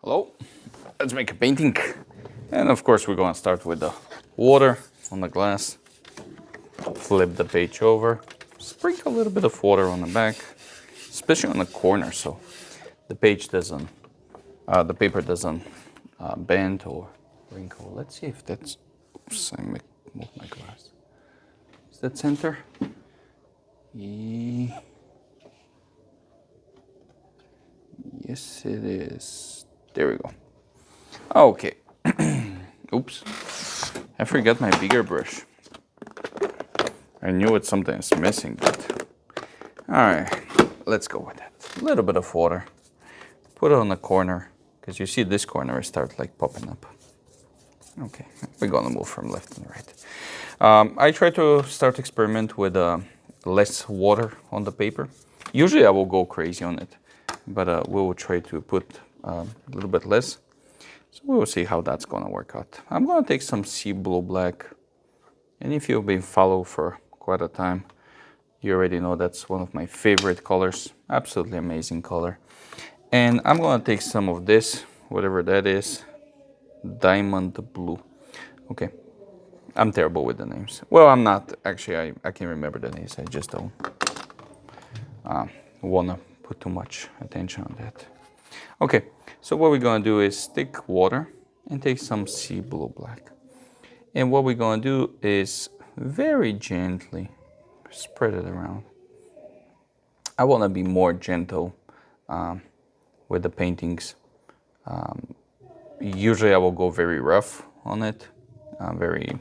Hello, let's make a painting. And of course we're going to start with the water on the glass. Flip the page over. Sprinkle a little bit of water on the back, especially on the corner so the page doesn't, the paper doesn't bend or wrinkle. Let's see if that's, oops, I move my glass. Is that center? Yes, it is. There we go. Okay. Oops. I forgot my bigger brush. I knew it's something is missing, but... Alright, let's go with that. A little bit of water. Put it on the corner, because you see this corner start like popping up. Okay, we're gonna move from left and right. I try to start experiment with less water on the paper. Usually I will go crazy on it, but we will try to put a little bit less. So we will see how that's gonna work out. I'm gonna take some Sea Blue Black, and if you've been following for quite a time, you already know that's one of my favorite colors. Absolutely amazing color. And I'm gonna take some of this, whatever that is, Diamond Blue. Okay, I'm terrible with the names. Well, I'm not, actually, I can remember the names, I just don't wanna put too much attention on that. Okay, so what we're gonna do is take water and take some Sea Blue Black. And what we're gonna do is very gently spread it around. I wanna be more gentle with the paintings. Usually I will go very rough on it, very,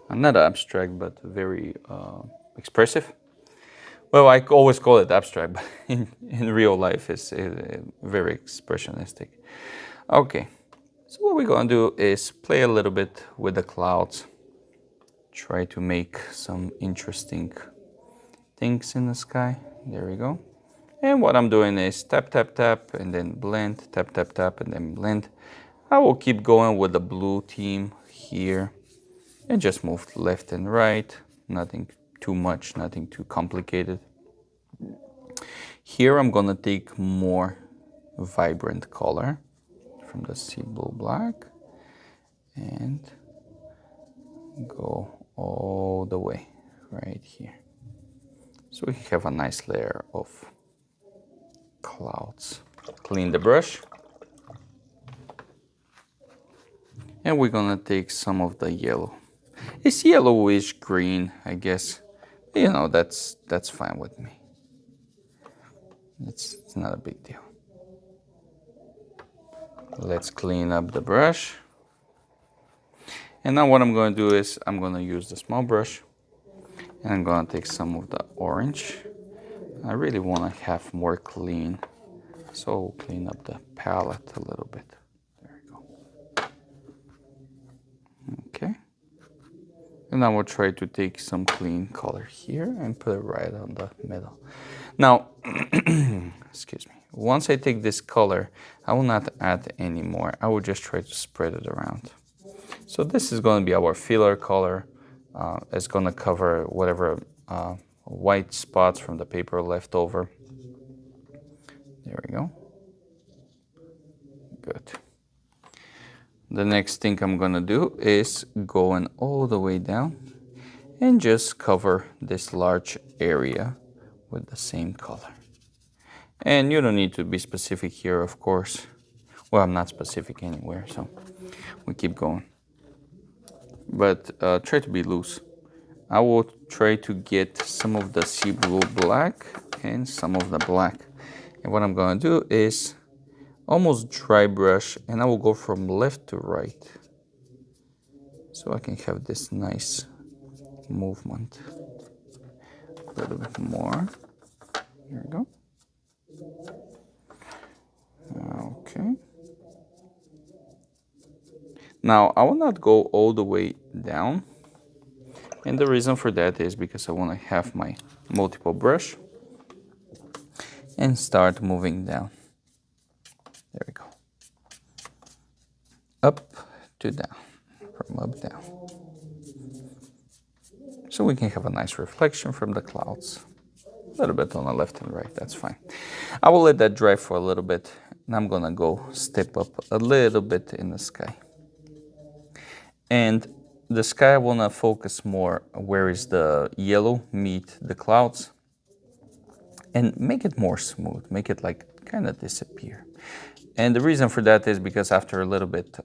not abstract, but very expressive. Well, I always call it abstract, but in real life it's very expressionistic. Okay, so what we're gonna do is play a little bit with the clouds. Try to make some interesting things in the sky. There we go. And what I'm doing is tap, tap, tap, and then blend, tap, tap, tap, and then blend. I will keep going with the blue theme here and just move left and right. Nothing too much, nothing too complicated. Here I'm gonna take more vibrant color from the Sea Blue Black and go all the way right here. So we have a nice layer of clouds. Clean the brush. And we're gonna take some of the yellow. It's yellowish green, I guess. You know, that's fine with me. It's not a big deal. Let's clean up the brush. And now what I'm gonna do is I'm gonna use the small brush and I'm gonna take some of the orange. I really wanna have more clean, so I'll clean up the palette a little bit. There we go. Okay. And I will try to take some clean color here and put it right on the middle. Now, excuse me. Once I take this color, I will not add any more. I will just try to spread it around. So this is going to be our filler color. It's going to cover whatever white spots from the paper left over. There we go. Good. The next thing I'm going to do is going all the way down and just cover this large area with the same color. And you don't need to be specific here, of course. Well, I'm not specific anywhere, so we keep going. But try to be loose. I will try to get some of the Sea Blue Black and some of the black. And what I'm going to do is almost dry brush, and I will go from left to right. So I can have this nice movement. A little bit more. Here we go. Okay. Now, I will not go all the way down. And the reason for that is because I want to have my multiple brush and start moving down. There we go. Up to down, from up down. So we can have a nice reflection from the clouds. A little bit on the left and right, that's fine. I will let that dry for a little bit. and I'm gonna go step up a little bit in the sky. And the sky I wanna focus more where is the yellow meet the clouds, and make it more smooth, make it like kind of disappear. And the reason for that is because after a little bit,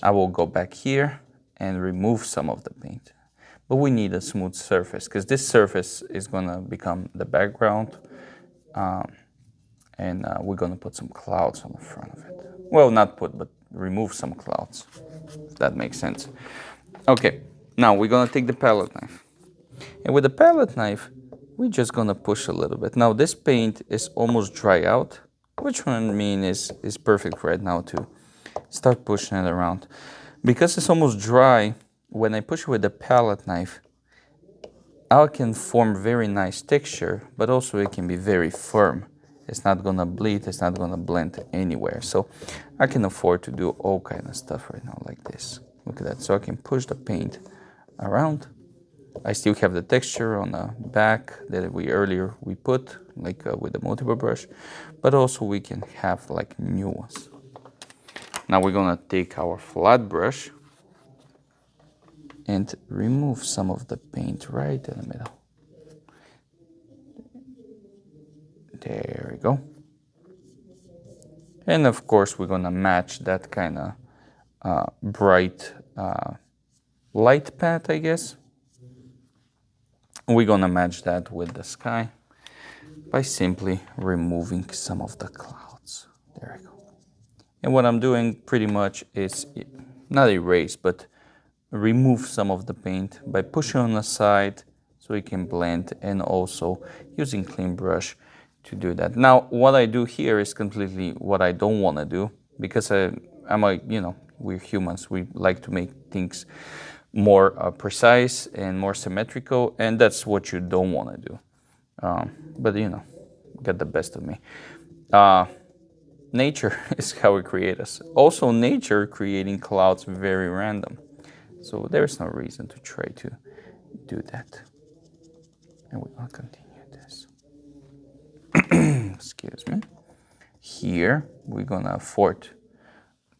I will go back here and remove some of the paint. But we need a smooth surface because this surface is gonna become the background, and we're gonna put some clouds on the front of it. Well, not put, but remove some clouds, if that makes sense. Okay, now we're gonna take the palette knife. And with the palette knife, we're just gonna push a little bit. Now this paint is almost dry out, which one I mean is perfect right now to start pushing it around. Because it's almost dry, when I push with the palette knife, I can form very nice texture, but also it can be very firm. It's not gonna bleed, it's not gonna blend anywhere. So I can afford to do all kind of stuff right now like this. Look at that, so I can push the paint around. I still have the texture on the back that we earlier put, like with the multiple brush, but also we can have like new ones. Now we're gonna take our flat brush and remove some of the paint right in the middle. There we go. And of course we're gonna match that kind of bright light path, I guess. We're gonna match that with the sky by simply removing some of the clouds. There we go. And what I'm doing pretty much is not erase, but remove some of the paint by pushing on the side so it can blend, and also using clean brush to do that. Now, what I do here is completely what I don't want to do, because I'm a, we're humans. We like to make things more precise and more symmetrical, and that's what you don't want to do. But get the best of me. Nature is how we create us. Also, nature creating clouds very random. So there's no reason to try to do that. And we're gonna continue this. Excuse me. Here we can afford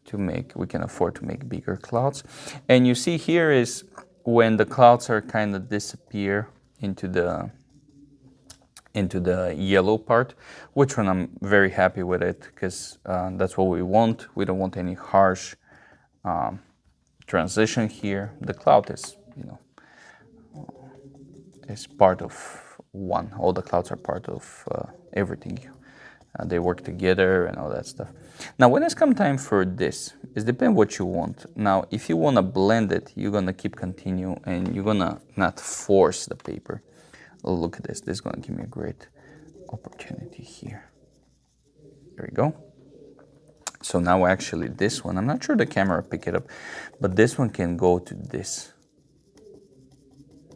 to make bigger clouds. And you see here is when the clouds are kind of disappear into the yellow part, which one I'm very happy with it, because that's what we want. We don't want any harsh transition here. The cloud is, is part of one. All the clouds are part of everything. They work together and all that stuff. Now, when it's come time for this, it depends what you want. Now, if you want to blend it, you're going to keep continue, and you're going to not force the paper. Oh, look at this. This is going to give me a great opportunity here. There we go. So now actually this one, I'm not sure the camera pick it up, but this one can go to this.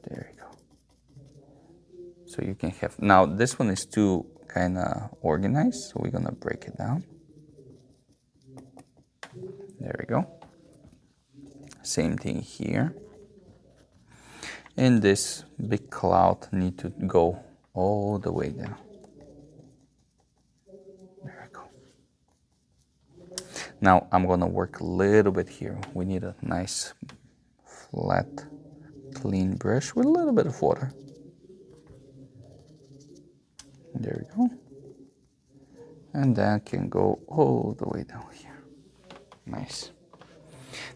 There you go. So you can have, now this one is too kind of organized, so we're going to break it down. There we go. Same thing here. And this big cloud need to go all the way down. There we go. Now I'm gonna work a little bit here. We need a nice, flat, clean brush with a little bit of water. There we go. And that can go all the way down here. Nice.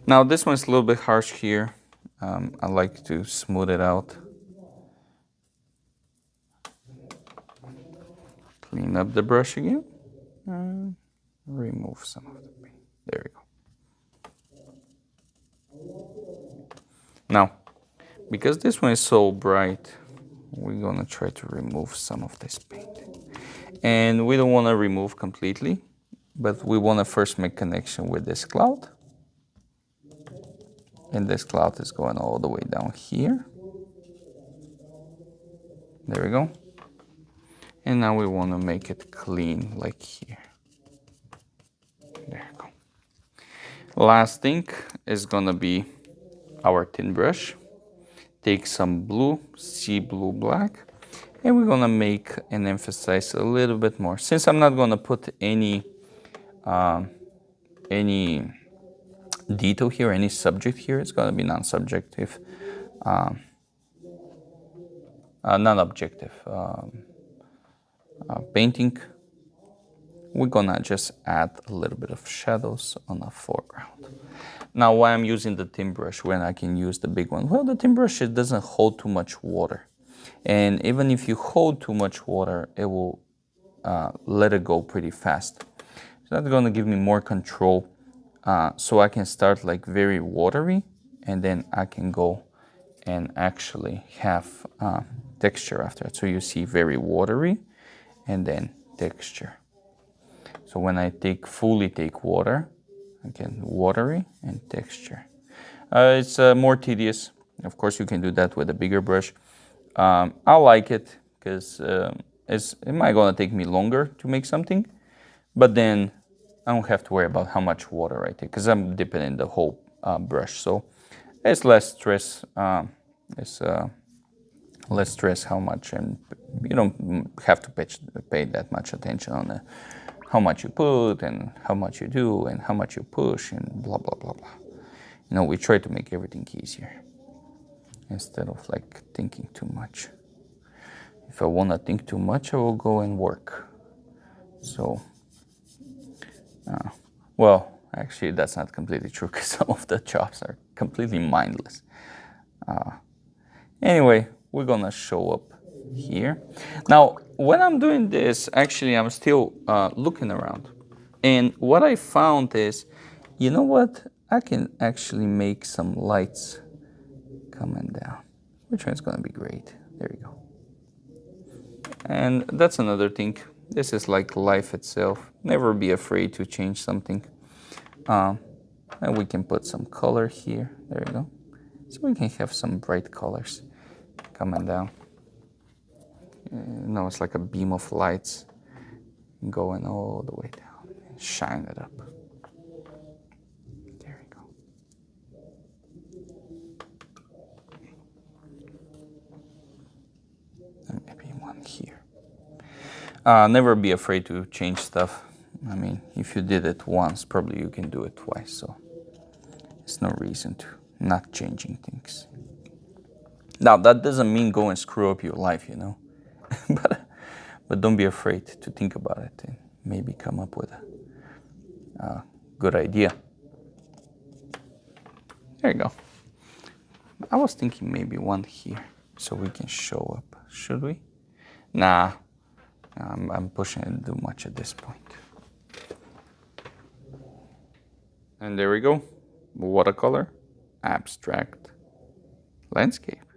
Now this one's a little bit harsh here. I like to smooth it out. Clean up the brush again. And remove some of the paint. There we go. Now, because this one is so bright, we're gonna try to remove some of this paint. And we don't wanna remove completely, but we wanna first make connection with this cloud. And this cloud is going all the way down here. There we go. And now we want to make it clean like here. There we go. Last thing is going to be our thin brush. Take some blue, sea blue black, and we're going to make and emphasize a little bit more. Since I'm not going to put any any detail here, any subject here, it's gonna be non-subjective, non-objective painting. We're gonna just add a little bit of shadows on the foreground. Now, why I'm using the thin brush when I can use the big one? Well, the thin brush, it doesn't hold too much water. And even if you hold too much water, it will let it go pretty fast. So that's gonna give me more control. So I can start like very watery, and then I can go and actually have texture after it. So you see very watery and then texture. So when I fully take water, again, watery and texture. It's more tedious. Of course, you can do that with a bigger brush. I like it because it might gonna take me longer to make something, but then I don't have to worry about how much water I take because I'm dipping in the whole brush. So it's less stress. It's less stress how much, and you don't have to pay that much attention on how much you put and how much you do and how much you push and blah, blah, blah, blah. You know, we try to make everything easier instead of like thinking too much. If I want to think too much, I will go and work. So, well, actually that's not completely true because some of the jobs are completely mindless. Anyway, we're gonna show up here. Now, when I'm doing this, actually, I'm still looking around. And what I found is, you know what? I can actually make some lights coming down, which one's gonna be great. There you go. And that's another thing. This is like life itself. Never be afraid to change something. And we can put some color here. There you go. So we can have some bright colors coming down. No, it's like a beam of lights going all the way down and shine it up. There we go. And maybe one here. Never be afraid to change stuff. I mean, if you did it once, probably you can do it twice. So there's no reason to not changing things. Now, that doesn't mean go and screw up your life, you know. but don't be afraid to think about it and maybe come up with a good idea. There you go. I was thinking maybe one here so we can show up. Should we? Nah, I'm pushing it too much at this point. And there we go. Watercolor, abstract, landscape.